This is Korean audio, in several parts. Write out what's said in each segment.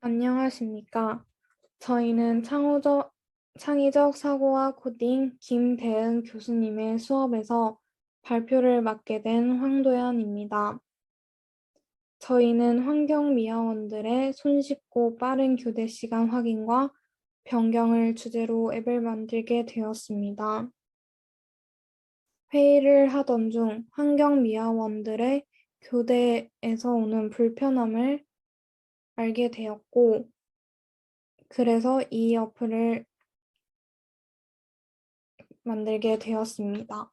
안녕하십니까. 저희는 창의적 사고와 코딩 김대응 교수님의 수업에서 발표를 맡게 된 황도연입니다. 저희는 환경미화원들의 손쉽고 빠른 교대 시간 확인과 변경을 주제로 앱을 만들게 되었습니다. 회의를 하던 중 환경미화원들의 교대에서 오는 불편함을 알게 되었고, 그래서 이 어플을 만들게 되었습니다.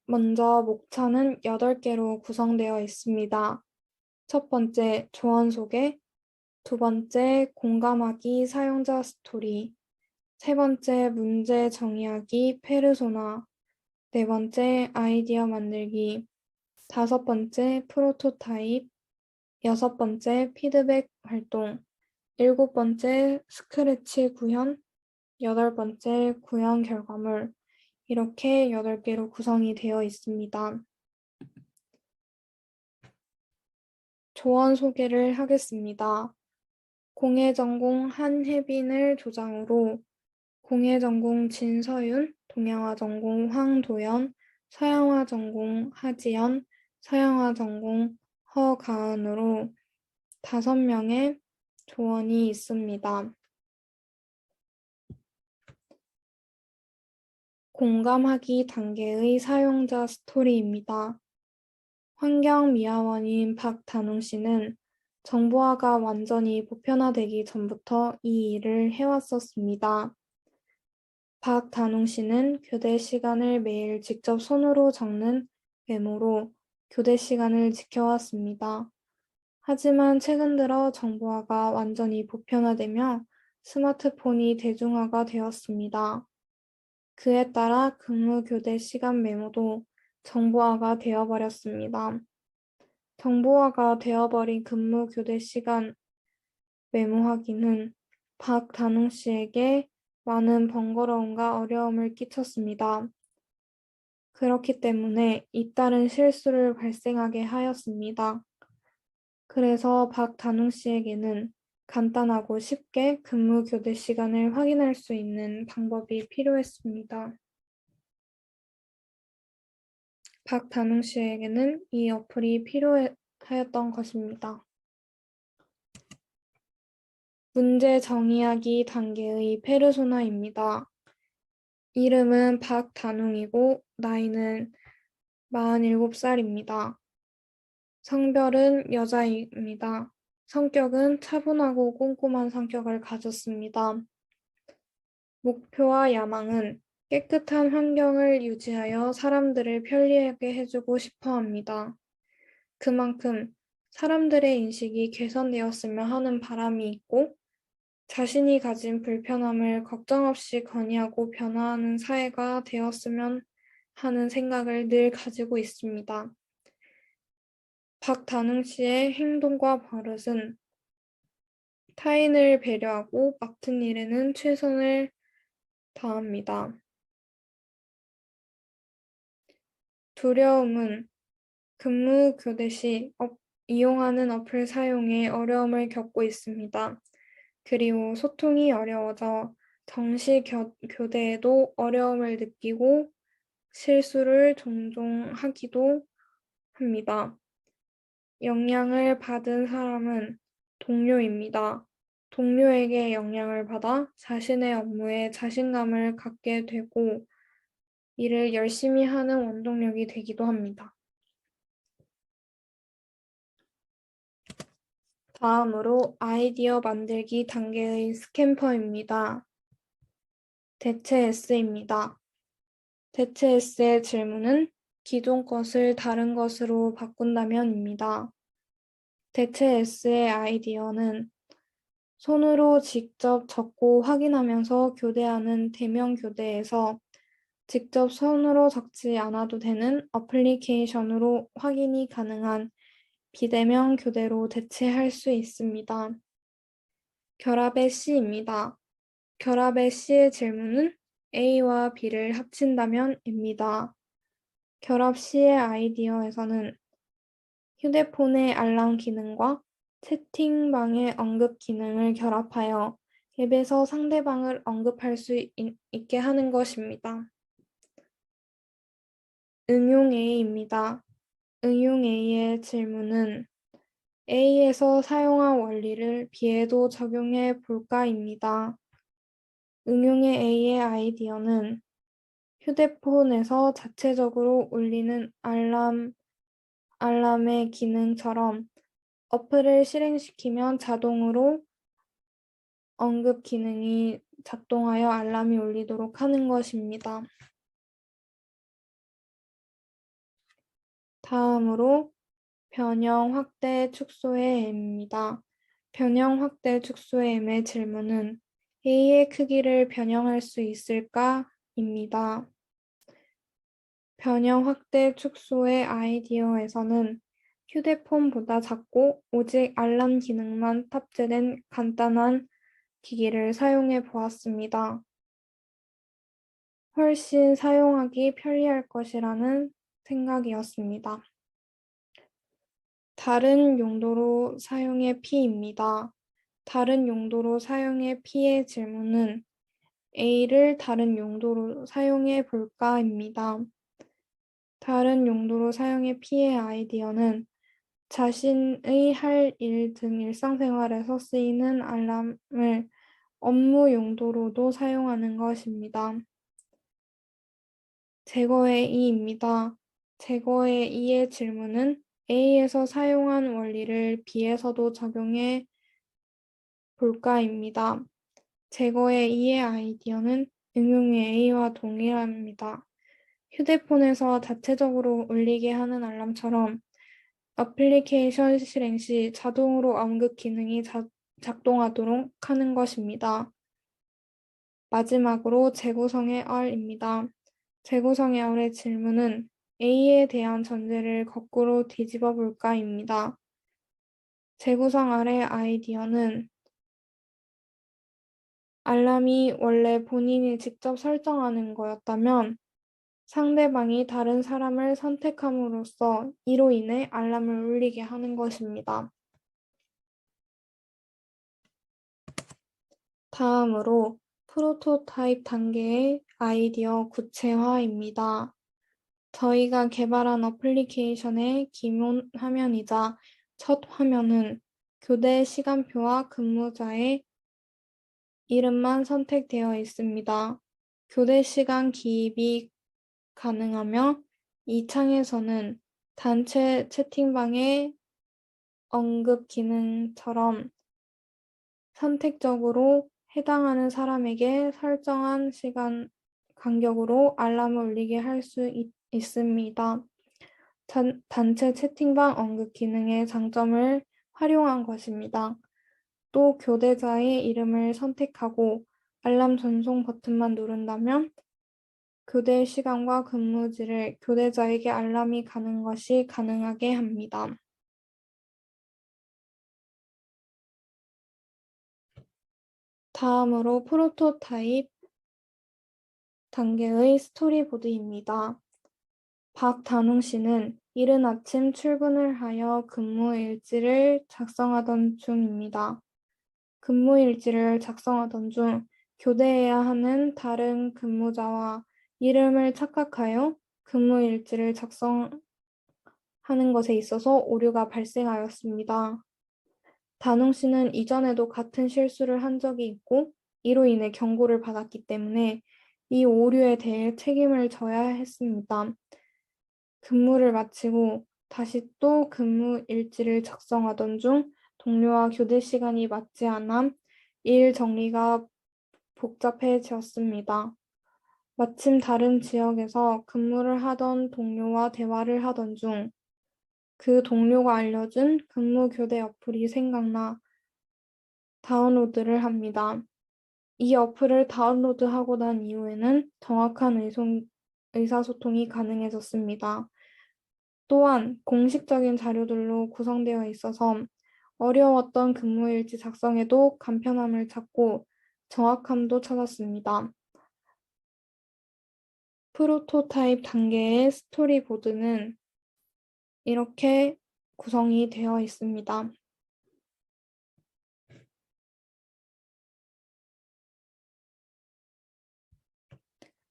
먼저 목차는 8개로 구성되어 있습니다. 첫 번째, 조언 소개, 두 번째, 공감하기 사용자 스토리, 세 번째, 문제 정의하기 페르소나, 네 번째, 아이디어 만들기, 다섯 번째, 프로토타입, 여섯 번째, 피드백 활동, 일곱 번째, 스크래치 구현, 여덟 번째, 구현 결과물, 이렇게 8개로 구성이 되어 있습니다. 조언 소개를 하겠습니다. 공예전공 한혜빈을 조장으로 공예전공 진서윤, 동양화 전공 황도연, 서양화 전공 하지연, 서양화 전공 허가은으로 5명의 조언이 있습니다. 공감하기 단계의 사용자 스토리입니다. 환경미화원인 박단웅 씨는 정보화가 완전히 보편화되기 전부터 이 일을 해왔었습니다. 박단웅 씨는 교대 시간을 매일 직접 손으로 적는 메모로 교대 시간을 지켜왔습니다. 하지만 최근 들어 정보화가 완전히 보편화되며 스마트폰이 대중화가 되었습니다. 그에 따라 근무 교대 시간 메모도 정보화가 되어버렸습니다. 정보화가 되어버린 근무 교대 시간 메모 확인은 박단웅 씨에게 많은 번거로움과 어려움을 끼쳤습니다. 그렇기 때문에 잇따른 실수를 발생하게 하였습니다. 그래서 박단웅 씨에게는 간단하고 쉽게 근무 교대 시간을 확인할 수 있는 방법이 필요했습니다. 박단웅 씨에게는 이 어플이 필요하였던 것입니다. 문제 정의하기 단계의 페르소나입니다. 이름은 박단웅이고 나이는 47살입니다. 성별은 여자입니다. 성격은 차분하고 꼼꼼한 성격을 가졌습니다. 목표와 야망은 깨끗한 환경을 유지하여 사람들을 편리하게 해주고 싶어 합니다. 그만큼 사람들의 인식이 개선되었으면 하는 바람이 있고 자신이 가진 불편함을 걱정 없이 건의하고 변화하는 사회가 되었으면 하는 생각을 늘 가지고 있습니다. 박단웅 씨의 행동과 버릇은 타인을 배려하고 맡은 일에는 최선을 다합니다. 두려움은 근무 교대 시 이용하는 어플 사용에 어려움을 겪고 있습니다. 그리고 소통이 어려워져 정시 교대에도 어려움을 느끼고 실수를 종종 하기도 합니다. 영향을 받은 사람은 동료입니다. 동료에게 영향을 받아 자신의 업무에 자신감을 갖게 되고 일을 열심히 하는 원동력이 되기도 합니다. 다음으로 아이디어 만들기 단계의 스탬퍼입니다. 대체 S입니다. 대체 S의 질문은 기존 것을 다른 것으로 바꾼다면입니다. 대체 S의 아이디어는 손으로 직접 적고 확인하면서 교대하는 대면 교대에서 직접 손으로 적지 않아도 되는 어플리케이션으로 확인이 가능한 비대면 교대로 대체할 수 있습니다. 결합의 C입니다. 결합의 C의 질문은 A와 B를 합친다면입니다. 결합 C의 아이디어에서는 휴대폰의 알람 기능과 채팅방의 언급 기능을 결합하여 앱에서 상대방을 언급할 수 있게 하는 것입니다. 응용 A입니다. 응용 A의 질문은 A에서 사용한 원리를 B에도 적용해 볼까입니다. 응용의 A의 아이디어는 휴대폰에서 자체적으로 울리는 알람의 기능처럼 어플을 실행시키면 자동으로 언급 기능이 작동하여 알람이 울리도록 하는 것입니다. 다음으로 변형 확대 축소의 M입니다. 변형 확대 축소의 M의 질문은 A의 크기를 변형할 수 있을까? 입니다. 변형 확대 축소의 아이디어에서는 휴대폰보다 작고 오직 알람 기능만 탑재된 간단한 기기를 사용해 보았습니다. 훨씬 사용하기 편리할 것이라는 생각이었습니다. 다른 용도로 사용의 P입니다. 다른 용도로 사용의 P의 질문은 A를 다른 용도로 사용해 볼까입니다. 다른 용도로 사용의 P의 아이디어는 자신의 할 일 등 일상생활에서 쓰이는 알람을 업무 용도로도 사용하는 것입니다. 제거의 E입니다. 제거의 E의 질문은 A에서 사용한 원리를 B에서도 적용해 볼까입니다. 제거의 E의 아이디어는 응용의 A와 동일합니다. 휴대폰에서 자체적으로 울리게 하는 알람처럼 애플리케이션 실행 시 자동으로 언급 기능이 작동하도록 하는 것입니다. 마지막으로 재구성의 R입니다. 재구성의 R의 질문은 A에 대한 전제를 거꾸로 뒤집어 볼까입니다. 재구성 R의 아이디어는 알람이 원래 본인이 직접 설정하는 거였다면 상대방이 다른 사람을 선택함으로써 이로 인해 알람을 울리게 하는 것입니다. 다음으로 프로토타입 단계의 아이디어 구체화입니다. 저희가 개발한 어플리케이션의 기본 화면이자 첫 화면은 교대 시간표와 근무자의 이름만 선택되어 있습니다. 교대 시간 기입이 가능하며 이 창에서는 단체 채팅방의 언급 기능처럼 선택적으로 해당하는 사람에게 설정한 시간 간격으로 알람을 울리게 할 수 있습니다. 단체 채팅방 언급 기능의 장점을 활용한 것입니다. 또 교대자의 이름을 선택하고 알람 전송 버튼만 누른다면 교대 시간과 근무지를 교대자에게 알람이 가는 것이 가능하게 합니다. 다음으로 프로토타입 단계의 스토리보드입니다. 박단웅 씨는 이른 아침 출근을 하여 근무 일지를 작성하던 중입니다. 근무 일지를 작성하던 중 교대해야 하는 다른 근무자와 이름을 착각하여 근무 일지를 작성하는 것에 있어서 오류가 발생하였습니다. 단웅 씨는 이전에도 같은 실수를 한 적이 있고 이로 인해 경고를 받았기 때문에 이 오류에 대해 책임을 져야 했습니다. 근무를 마치고 다시 또 근무 일지를 작성하던 중 동료와 교대 시간이 맞지 않아 일 정리가 복잡해졌습니다. 마침 다른 지역에서 근무를 하던 동료와 대화를 하던 중 그 동료가 알려준 근무 교대 어플이 생각나 다운로드를 합니다. 이 어플을 다운로드하고 난 이후에는 정확한 의사소통이 가능해졌습니다. 또한 공식적인 자료들로 구성되어 있어서 어려웠던 근무일지 작성에도 간편함을 찾고 정확함도 찾았습니다. 프로토타입 단계의 스토리보드는 이렇게 구성이 되어 있습니다.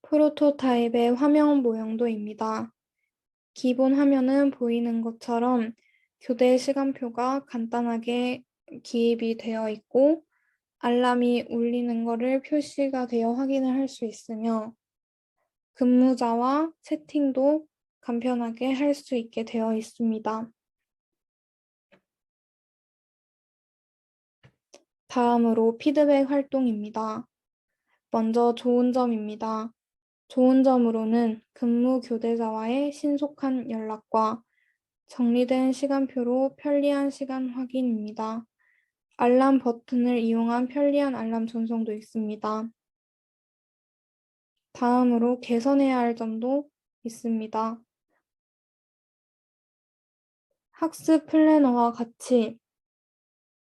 프로토타입의 화면 모형도입니다. 기본 화면은 보이는 것처럼 교대 시간표가 간단하게 기입이 되어 있고 알람이 울리는 것을 표시가 되어 확인을 할 수 있으며 근무자와 채팅도 간편하게 할 수 있게 되어 있습니다. 다음으로 피드백 활동입니다. 먼저 좋은 점입니다. 좋은 점으로는 근무 교대자와의 신속한 연락과 정리된 시간표로 편리한 시간 확인입니다. 알람 버튼을 이용한 편리한 알람 전송도 있습니다. 다음으로 개선해야 할 점도 있습니다. 학습 플래너와 같이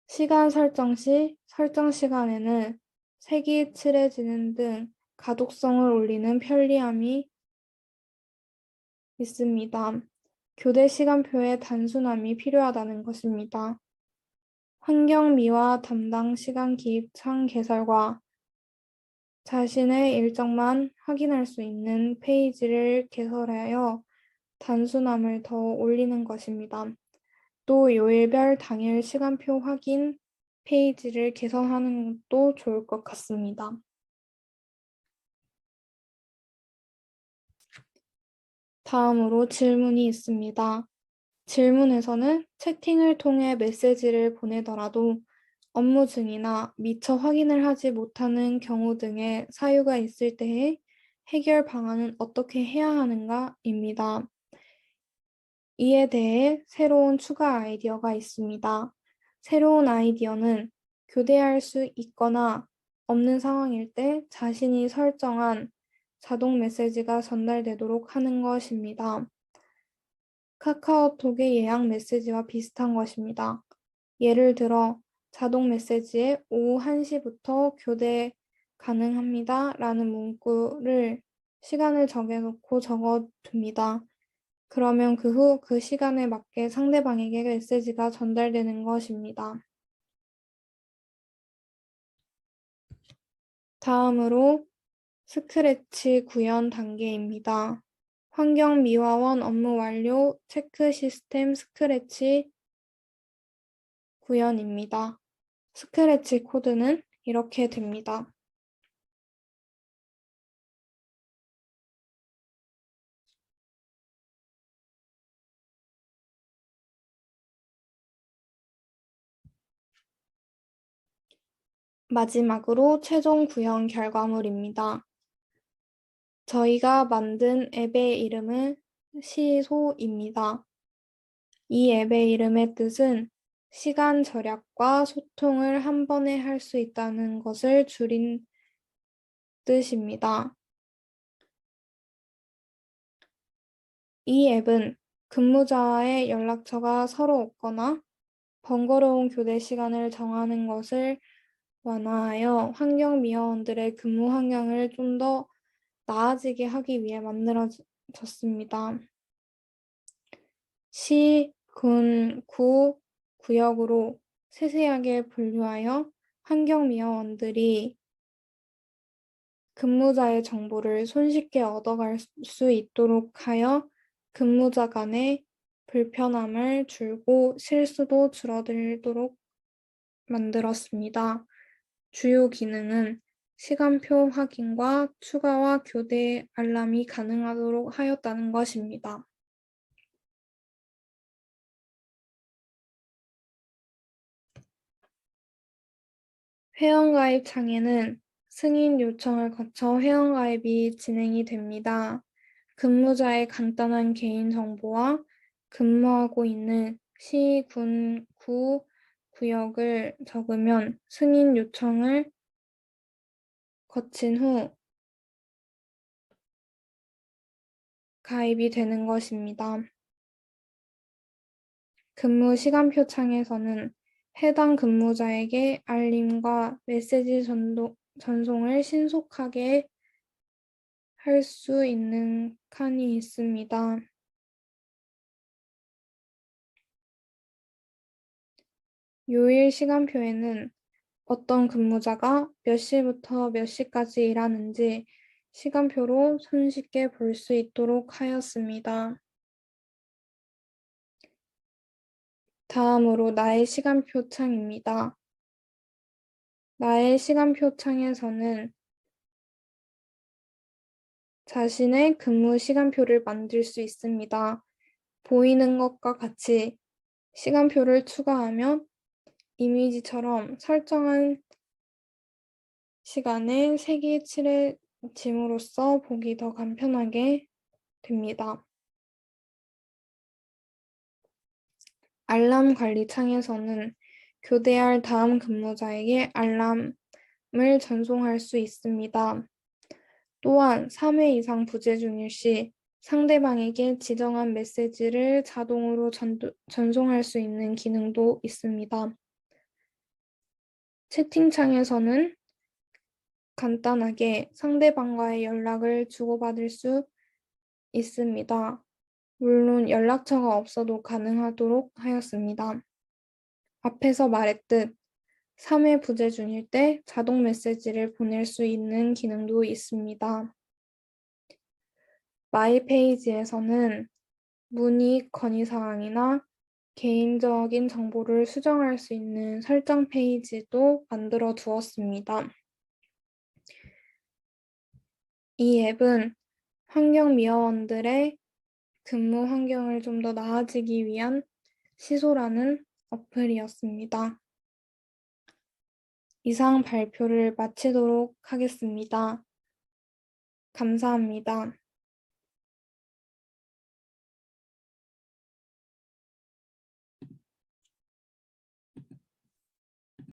시간 설정 시 설정 시간에는 색이 칠해지는 등 가독성을 올리는 편리함이 있습니다. 교대 시간표의 단순함이 필요하다는 것입니다. 환경미화 담당 시간 기입 창 개설과 자신의 일정만 확인할 수 있는 페이지를 개설하여 단순함을 더 올리는 것입니다. 또 요일별 당일 시간표 확인 페이지를 개선하는 것도 좋을 것 같습니다. 다음으로 질문이 있습니다. 질문에서는 채팅을 통해 메시지를 보내더라도 업무 중이나 미처 확인을 하지 못하는 경우 등의 사유가 있을 때의 해결 방안은 어떻게 해야 하는가입니다. 이에 대해 새로운 추가 아이디어가 있습니다. 새로운 아이디어는 교대할 수 있거나 없는 상황일 때 자신이 설정한 자동 메시지가 전달되도록 하는 것입니다. 카카오톡의 예약 메시지와 비슷한 것입니다. 예를 들어 자동 메시지에 오후 1시부터 교대 가능합니다 라는 문구를 시간을 정해놓고 적어둡니다. 그러면 그 후 그 시간에 맞게 상대방에게 메시지가 전달되는 것입니다. 다음으로 스크래치 구현 단계입니다. 환경미화원 업무 완료 체크 시스템 스크래치 구현입니다. 스크래치 코드는 이렇게 됩니다. 마지막으로 최종 구현 결과물입니다. 저희가 만든 앱의 이름은 시소입니다. 이 앱의 이름의 뜻은 시간 절약과 소통을 한 번에 할 수 있다는 것을 줄인 뜻입니다. 이 앱은 근무자와의 연락처가 서로 없거나 번거로운 교대 시간을 정하는 것을 완화하여 환경미화원들의 근무 환경을 좀 더 나아지게 하기 위해 만들어졌습니다. 시, 군, 구, 구역으로 세세하게 분류하여 환경미화원들이 근무자의 정보를 손쉽게 얻어갈 수 있도록 하여 근무자 간의 불편함을 줄고 실수도 줄어들도록 만들었습니다. 주요 기능은 시간표 확인과 추가와 교대 알람이 가능하도록 하였다는 것입니다. 회원가입 창에는 승인 요청을 거쳐 회원가입이 진행이 됩니다. 근무자의 간단한 개인정보와 근무하고 있는 시, 군, 구, 구역을 적으면 승인 요청을 거친 후 가입이 되는 것입니다. 근무 시간표 창에서는 해당 근무자에게 알림과 메시지 전송을 신속하게 할 수 있는 칸이 있습니다. 요일 시간표에는 어떤 근무자가 몇 시부터 몇 시까지 일하는지 시간표로 손쉽게 볼 수 있도록 하였습니다. 다음으로 나의 시간표 창입니다. 나의 시간표 창에서는 자신의 근무 시간표를 만들 수 있습니다. 보이는 것과 같이 시간표를 추가하면 이미지처럼 설정한 시간에 색이 칠해짐으로써 보기 더 간편하게 됩니다. 알람 관리 창에서는 교대할 다음 근무자에게 알람을 전송할 수 있습니다. 또한 3회 이상 부재 중일 시 상대방에게 지정한 메시지를 자동으로 전송할 수 있는 기능도 있습니다. 채팅창에서는 간단하게 상대방과의 연락을 주고받을 수 있습니다. 물론 연락처가 없어도 가능하도록 하였습니다. 앞에서 말했듯 3회 부재 중일 때 자동 메시지를 보낼 수 있는 기능도 있습니다. 마이 페이지에서는 문의 건의사항이나 개인적인 정보를 수정할 수 있는 설정 페이지도 만들어 두었습니다. 이 앱은 환경미화원들의 근무 환경을 좀 더 나아지기 위한 시소라는 어플이었습니다. 이상 발표를 마치도록 하겠습니다. 감사합니다.